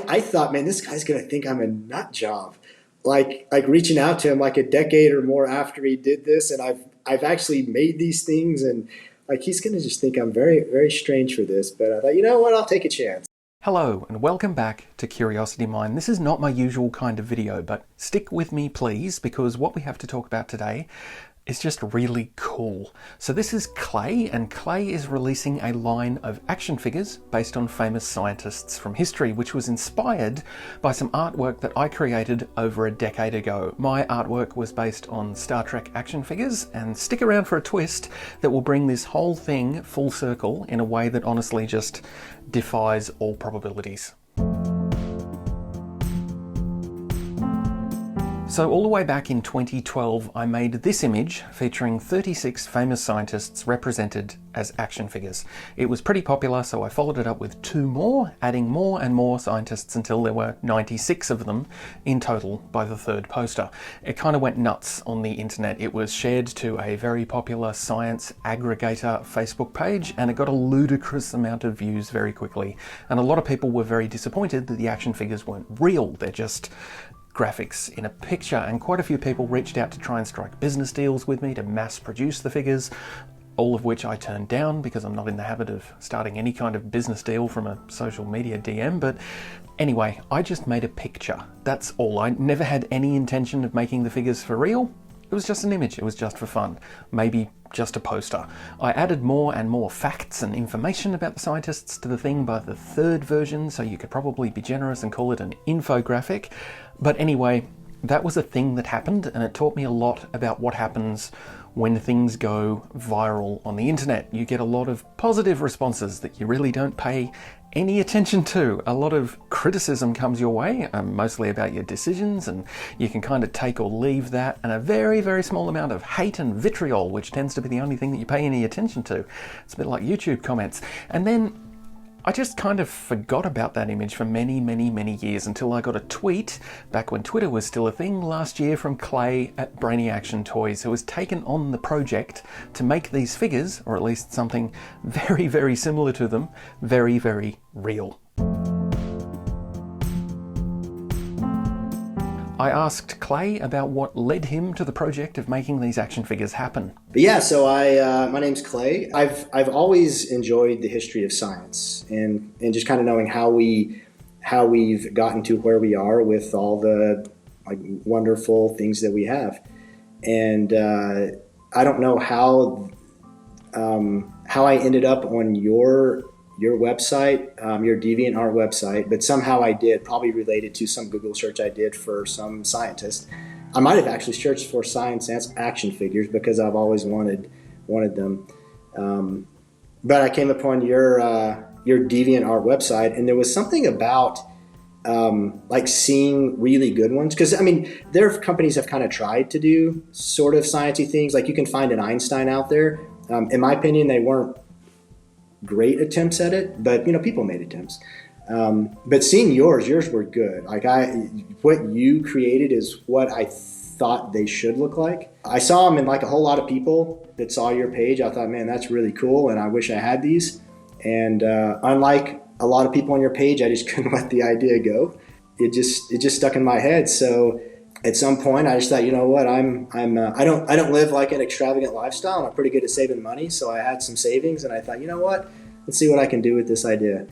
I thought, man, this guy's going to think I'm a nut job. Like reaching out to him like a decade or more after he did this, and I've actually made these things, and like he's going to just think I'm very, very strange for this. But I thought, you know what, I'll take a chance. Hello and welcome back to Curiosity Mine. This is not my usual kind of video, but stick with me please, because what we have to talk about today is just really cool. So this is Clay, and Clay is releasing a line of action figures based on famous scientists from history, which was inspired by some artwork that I created over a decade ago. My artwork was based on Star Trek action figures, and stick around for a twist that will bring this whole thing full circle in a way that honestly just defies all probabilities. So all the way back in 2012, I made this image featuring 36 famous scientists represented as action figures. It was pretty popular, so I followed it up with 2 more, adding more and more scientists until there were 96 of them in total by the 3rd poster. It kind of went nuts on the internet. It was shared to a very popular science aggregator Facebook page, and it got a ludicrous amount of views very quickly. And a lot of people were very disappointed that the action figures weren't real. They're just graphics in a picture, and quite a few people reached out to try and strike business deals with me to mass produce the figures, all of which I turned down because I'm not in the habit of starting any kind of business deal from a social media DM. But anyway, I just made a picture. That's all. I never had any intention of making the figures for real. It was just an image. It was just for fun. Maybe just a poster. I added more and more facts and information about the scientists to the thing by the 3rd version, so you could probably be generous and call it an infographic. But anyway, that was a thing that happened, and it taught me a lot about what happens when things go viral on the internet. You get a lot of positive responses that you really don't pay any attention to. A lot of criticism comes your way, mostly about your decisions, and you can kind of take or leave that, and a very, very small amount of hate and vitriol, which tends to be the only thing that you pay any attention to. It's a bit like YouTube comments. And then I just kind of forgot about that image for many, many, many years until I got a tweet back when Twitter was still a thing last year from Clay at Brainiaction Toys, who has taken on the project to make these figures, or at least something very, very similar to them, very, very real. I asked Clay about what led him to the project of making these action figures happen. But yeah, so my name's Clay. I've always enjoyed the history of science and just kind of knowing how we've gotten to where we are with all the like wonderful things that we have. And I don't know how I ended up on your website, your DeviantArt website, but somehow I did, probably related to some Google search I did for some scientist. I might have actually searched for science action figures because I've always wanted them. But I came upon your DeviantArt website, and there was something about like seeing really good ones. Because I mean, there are companies have kind of tried to do sort of sciencey things. Like you can find an Einstein out there. In my opinion, they weren't great attempts at it, but you know, people made attempts. But seeing yours were good. Like what you created is what I thought they should look like. I saw them in like a whole lot of people that saw your page. I thought, man, that's really cool, and I wish I had these. And unlike a lot of people on your page, I just couldn't let the idea go. It just stuck in my head. So at some point, I just thought, you know what, I don't live like an extravagant lifestyle, and I'm pretty good at saving money. So I had some savings, and I thought, you know what, let's see what I can do with this idea.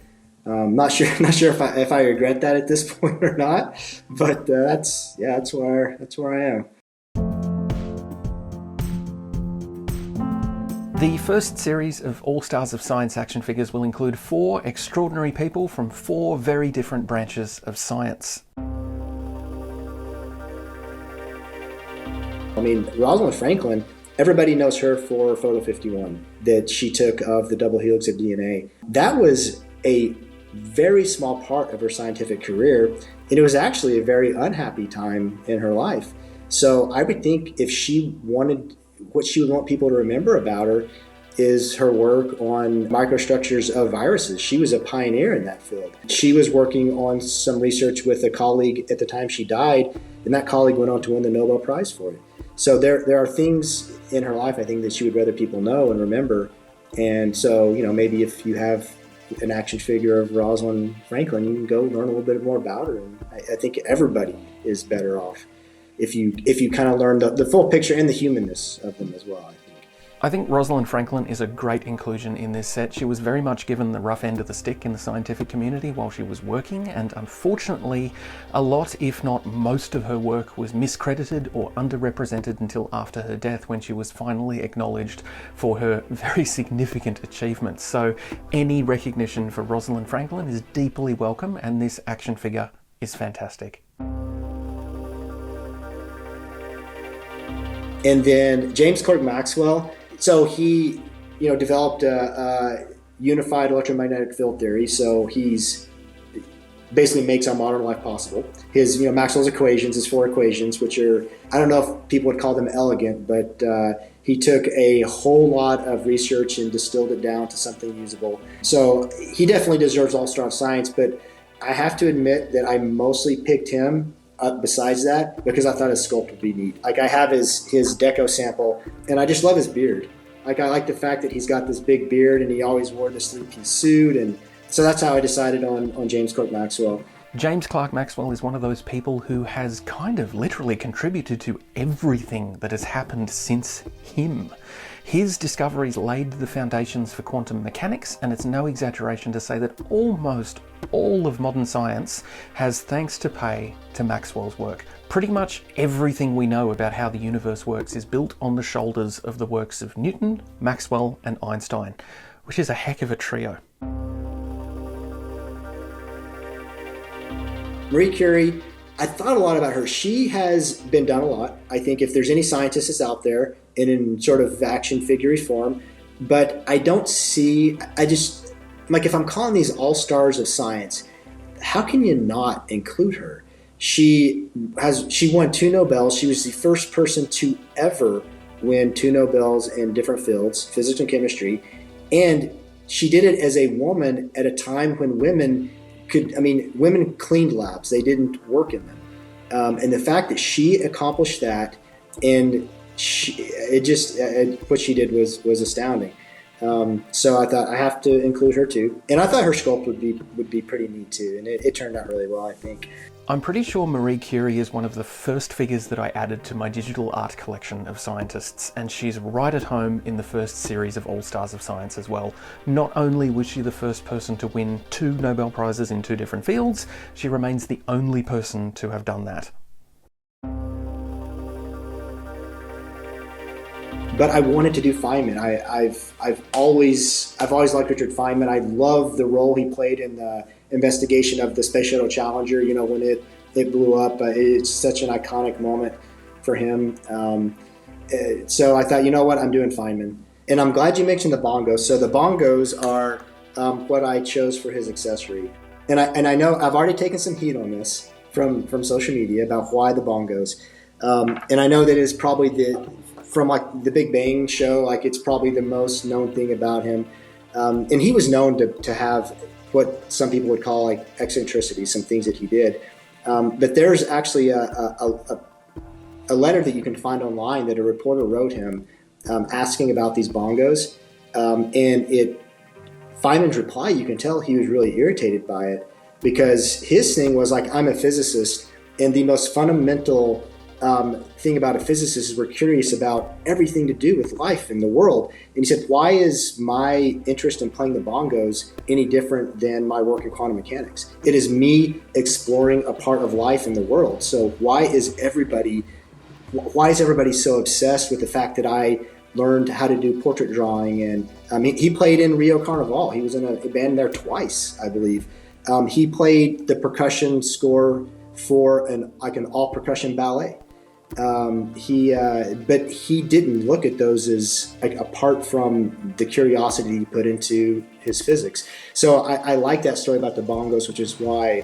Not sure if I regret that at this point or not, but that's where I am. The first series of All Stars of Science action figures will include 4 extraordinary people from 4 very different branches of science. I mean, Rosalind Franklin, everybody knows her for photo 51 that she took of the double helix of DNA. That was a very small part of her scientific career, and it was actually a very unhappy time in her life. So I would think if she wanted, what she would want people to remember about her is her work on microstructures of viruses. She was a pioneer in that field. She was working on some research with a colleague at the time she died, and that colleague went on to win the Nobel Prize for it. So there are things in her life, I think, that she would rather people know and remember. And so, you know, maybe if you have an action figure of Rosalind Franklin, you can go learn a little bit more about her. And I think everybody is better off if you kind of learn the full picture and the humanness of them as well, I think. I think Rosalind Franklin is a great inclusion in this set. She was very much given the rough end of the stick in the scientific community while she was working, and unfortunately a lot, if not most of her work was miscredited or underrepresented until after her death, when she was finally acknowledged for her very significant achievements. So any recognition for Rosalind Franklin is deeply welcome, and this action figure is fantastic. And then James Clerk Maxwell. So he, developed a unified electromagnetic field theory. So he's basically makes our modern life possible. His, Maxwell's equations, his 4 equations, which are, I don't know if people would call them elegant, but he took a whole lot of research and distilled it down to something usable. So he definitely deserves all-star science, but I have to admit that I mostly picked him besides that because I thought his sculpt would be neat. Like, I have his deco sample, and I just love his beard. Like, I like the fact that he's got this big beard and he always wore this 3-piece suit, and so that's how I decided on James Clerk Maxwell. James Clerk Maxwell is one of those people who has kind of literally contributed to everything that has happened since him. His discoveries laid the foundations for quantum mechanics, and it's no exaggeration to say that almost all of modern science has thanks to pay to Maxwell's work. Pretty much everything we know about how the universe works is built on the shoulders of the works of Newton, Maxwell, and Einstein, which is a heck of a trio. Marie Curie, I thought a lot about her. She has been done a lot. I think if there's any scientist out there in sort of action figure form, but I don't see, like, if I'm calling these all-stars of science, how can you not include her? She won 2 Nobels. She was the first person to ever win 2 Nobels in different fields, physics and chemistry, and she did it as a woman at a time when women cleaned labs. They didn't work in them. And the fact that she accomplished that, and what she did was astounding. So I thought I have to include her too. And I thought her sculpt would be pretty neat too. And it turned out really well, I think. I'm pretty sure Marie Curie is one of the first figures that I added to my digital art collection of scientists, and she's right at home in the first series of All-Stars of Science as well. Not only was she the first person to win 2 Nobel Prizes in 2 different fields, she remains the only person to have done that. But I wanted to do Feynman. I've always liked Richard Feynman. I love the role he played in the investigation of the Space Shuttle Challenger. When it blew up, it's such an iconic moment for him. So I thought, you know what, I'm doing Feynman. And I'm glad you mentioned the bongos. So the bongos are what I chose for his accessory. And I know I've already taken some heat on this from social media about why the bongos. And I know that it's probably from like the Big Bang show, like it's probably the most known thing about him. And he was known to have what some people would call like eccentricities, some things that he did. But there's actually a letter that you can find online that a reporter wrote him asking about these bongos. And Feynman's reply, you can tell he was really irritated by it, because his thing was like, I'm a physicist, and the most fundamental thing about a physicist is we're curious about everything to do with life in the world. And he said, why is my interest in playing the bongos any different than my work in quantum mechanics? It is me exploring a part of life in the world. So why is everybody so obsessed with the fact that I learned how to do portrait drawing? And he played in Rio Carnival. He was in a band there twice, I believe. He played the percussion score for an all percussion ballet. But he didn't look at those as like apart from the curiosity he put into his physics. So I like that story about the bongos, which is why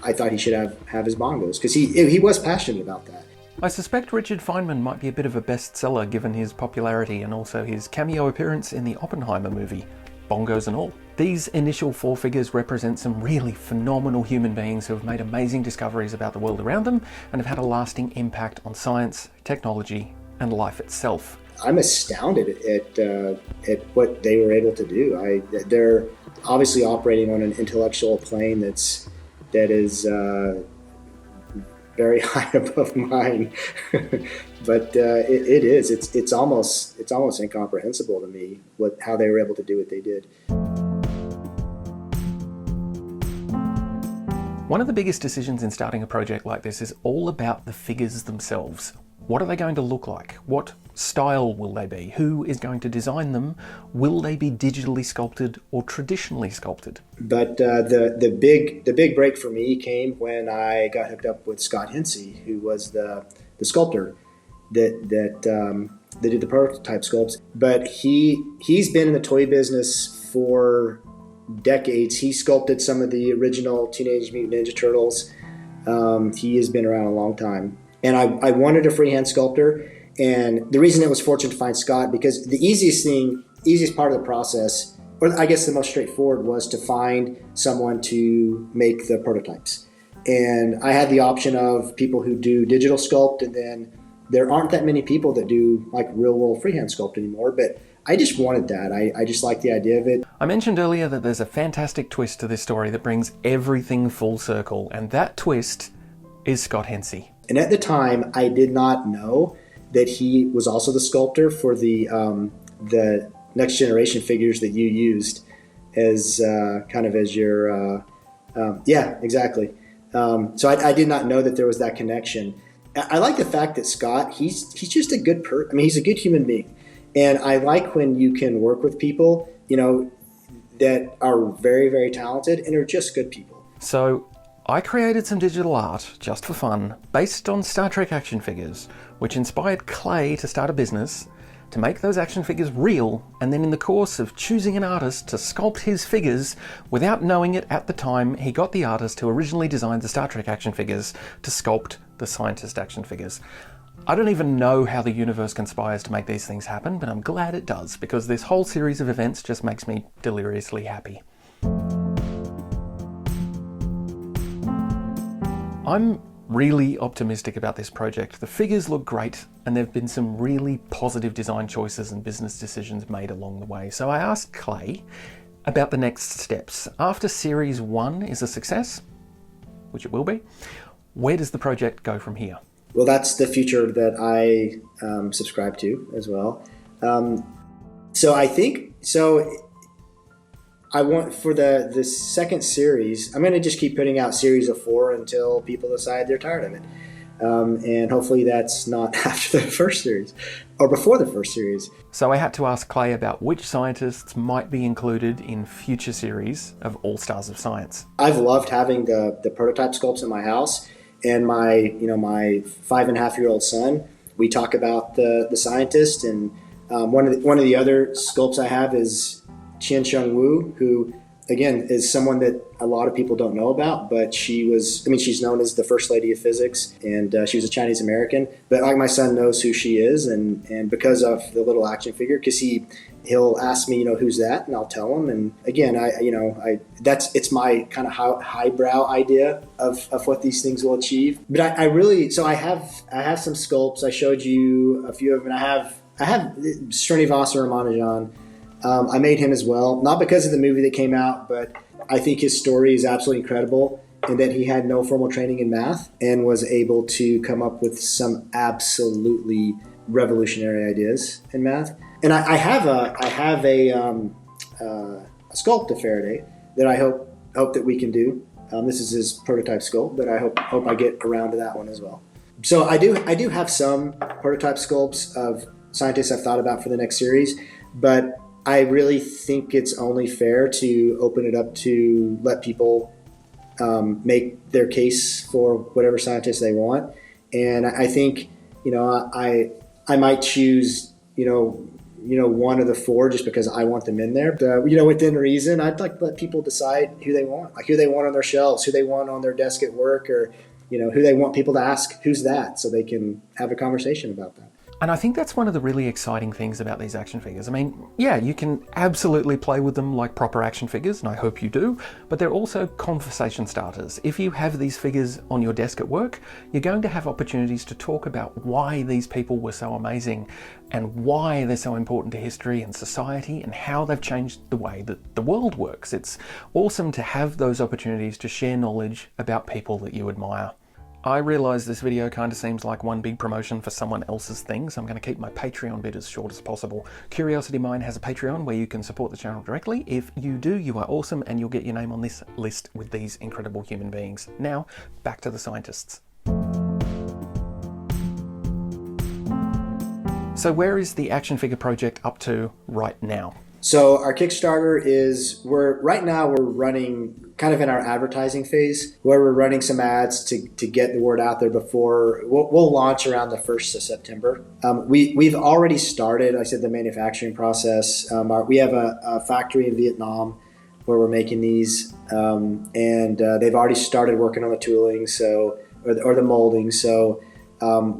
I thought he should have his bongos, because he was passionate about that. I suspect Richard Feynman might be a bit of a bestseller given his popularity and also his cameo appearance in the Oppenheimer movie, bongos and all. These initial 4 figures represent some really phenomenal human beings who have made amazing discoveries about the world around them and have had a lasting impact on science, technology, and life itself. I'm astounded at what they were able to do. obviously operating on an intellectual plane that is very high above mine. But it is. It's almost incomprehensible to me how they were able to do what they did. One of the biggest decisions in starting a project like this is all about the figures themselves. What are they going to look like? What style will they be? Who is going to design them? Will they be digitally sculpted or traditionally sculpted? But the big break for me came when I got hooked up with Scott Hensey, who was the sculptor that did the prototype sculpts. But he's been in the toy business for decades. He sculpted some of the original Teenage Mutant Ninja Turtles. He has been around a long time. And I wanted a freehand sculptor. And the reason it was fortunate to find Scott, because the easiest part of the process, or I guess the most straightforward, was to find someone to make the prototypes. And I had the option of people who do digital sculpt, and then there aren't that many people that do like real world freehand sculpt anymore, but I just wanted that. I just like the idea of it. I mentioned earlier that there's a fantastic twist to this story that brings everything full circle, and that twist is Scott Hensey. And at the time, I did not know that he was also the sculptor for the next generation figures that you used as kind of as your yeah, exactly. So I did not know that there was that connection. I like the fact that Scott, he's just a good I mean, he's a good human being. And I like when you can work with people, you know, that are very, very talented and are just good people. So I created some digital art just for fun based on Star Trek action figures, which inspired Clay to start a business to make those action figures real, and then in the course of choosing an artist to sculpt his figures, without knowing it at the time, he got the artist who originally designed the Star Trek action figures to sculpt the scientist action figures. I don't even know how the universe conspires to make these things happen, but I'm glad it does, because this whole series of events just makes me deliriously happy. I'm really optimistic about this project. The figures look great, and there have been some really positive design choices and business decisions made along the way. So I asked Clay about the next steps. After Series 1 is a success, which it will be, where does the project go from here? Well, that's the future that I subscribe to as well. So I think, I want for the second series, I'm going to just keep putting out series of 4 until people decide they're tired of it. And hopefully that's not after the first series or before the first series. So I had to ask Clay about which scientists might be included in future series of All Stars of Science. I've loved having the prototype sculpts in my house. And my 5.5-year-old son, we talk about the scientist. And one of the other sculpts I have is Chien-Shiung Wu, who again is someone that a lot of people don't know about, but she's known as the first lady of physics, and she was a Chinese American. But like my son knows who she is, and because of the little action figure, because he'll ask me, who's that, and I'll tell him. And again, it's my kind of highbrow idea of what these things will achieve. But I have some sculpts. I showed you a few of them. I have Srinivasa Ramanujan. I made him as well, not because of the movie that came out, but I think his story is absolutely incredible, and that he had no formal training in math and was able to come up with some absolutely revolutionary ideas in math. And I have a sculpt of Faraday that I hope that we can do. This is his prototype sculpt, but I hope I get around to that one as well. So I do have some prototype sculpts of scientists I've thought about for the next series, but I really think it's only fair to open it up to let people make their case for whatever scientists they want. And I think, I might choose, one of the 4 just because I want them in there. But, within reason, I'd like to let people decide who they want, like who they want on their shelves, who they want on their desk at work, or, who they want people to ask, who's that? So they can have a conversation about that. And I think that's one of the really exciting things about these action figures. I mean, yeah, you can absolutely play with them like proper action figures, and I hope you do, but they're also conversation starters. If you have these figures on your desk at work, you're going to have opportunities to talk about why these people were so amazing and why they're so important to history and society and how they've changed the way that the world works. It's awesome to have those opportunities to share knowledge about people that you admire. I realise this video kind of seems like one big promotion for someone else's thing, so I'm going to keep my Patreon bit as short as possible. Curiosity Mind has a Patreon where you can support the channel directly. If you do, you are awesome and you'll get your name on this list with these incredible human beings. Now, back to the scientists. So where is the action figure project up to right now? So our Kickstarter is, right now we're running kind of in our advertising phase, where we're running some ads to get the word out there before we'll launch around the 1st of September. We've already started, like I said, the manufacturing process. We have a factory in Vietnam where we're making these, and they've already started working on the tooling, or the molding. So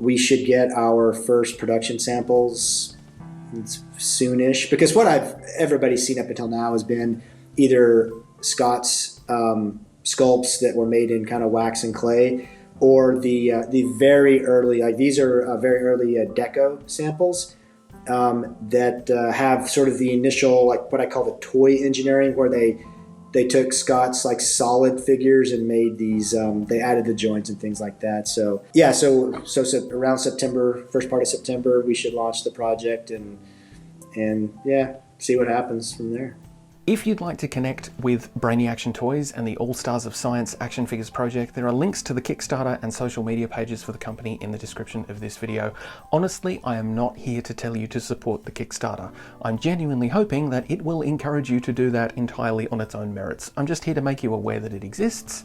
we should get our first production samples soonish, because what everybody's seen up until now has been either Scott's sculpts that were made in kind of wax and clay, or the very early, like these are very early deco samples that have sort of the initial, like what I call the toy engineering, where they took Scott's like solid figures and made these, they added the joints and things like that. So yeah, so around September, first part of September, we should launch the project and yeah, see what happens from there. If you'd like to connect with Brainiaction Toys and the All Stars of Science Action Figures project, there are links to the Kickstarter and social media pages for the company in the description of this video. Honestly, I am not here to tell you to support the Kickstarter. I'm genuinely hoping that it will encourage you to do that entirely on its own merits. I'm just here to make you aware that it exists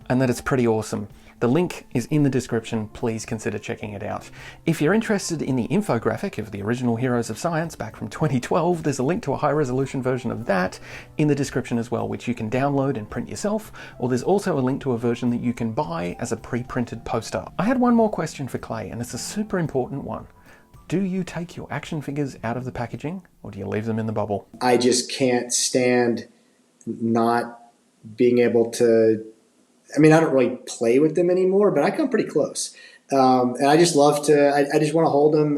and that it's pretty awesome. The link is in the description, please consider checking it out. If you're interested in the infographic of the original Heroes of Science back from 2012, there's a link to a high-resolution version of that in the description as well, which you can download and print yourself, or there's also a link to a version that you can buy as a pre-printed poster. I had one more question for Clay, and it's a super important one. Do you take your action figures out of the packaging, or do you leave them in the bubble? I just can't stand not being able to, I mean, I don't really play with them anymore, but I come pretty close. And I just love to, I just want to hold them.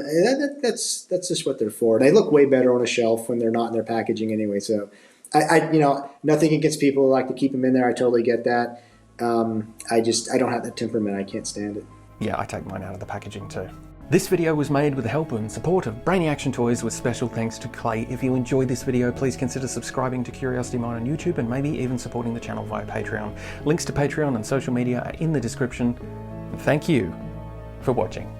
That's just what they're for. They look way better on a shelf when they're not in their packaging anyway. So nothing against people who like to keep them in there. I totally get that. I don't have that temperament. I can't stand it. Yeah, I take mine out of the packaging too. This video was made with the help and support of Brainiaction Toys, with special thanks to Clay. If you enjoyed this video, please consider subscribing to Curiosity Mind on YouTube and maybe even supporting the channel via Patreon. Links to Patreon and social media are in the description. Thank you for watching.